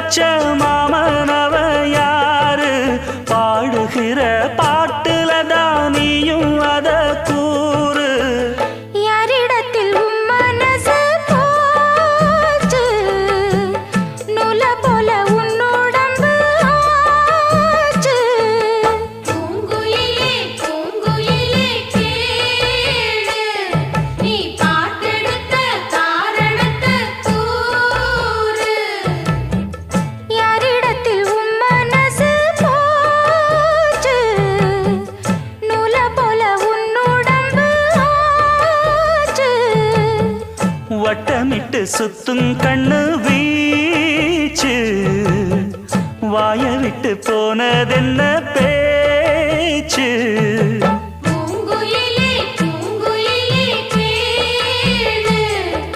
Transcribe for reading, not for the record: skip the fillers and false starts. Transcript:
வச்ச மாமனவ யாரு பாடுகிற பாட்டுல தானியும் அத கூறு யாரிடத்தில் உன் மனசு போச்சு நூல போல உன் உடம்பு ஆச்சு பூங்குயிலே பூங்குயிலே கேளு நீ பாட்டெடுத்த காரணத்தை கூறு யாரிடத்தில் உன் மனசு போச்சு நூல போல உன் உடம்பு ஆச்சு வட்டமிட்டு சுத்தும் கண்ணு வீச்சு வாய விட்டு போனதென்ன பேச்சு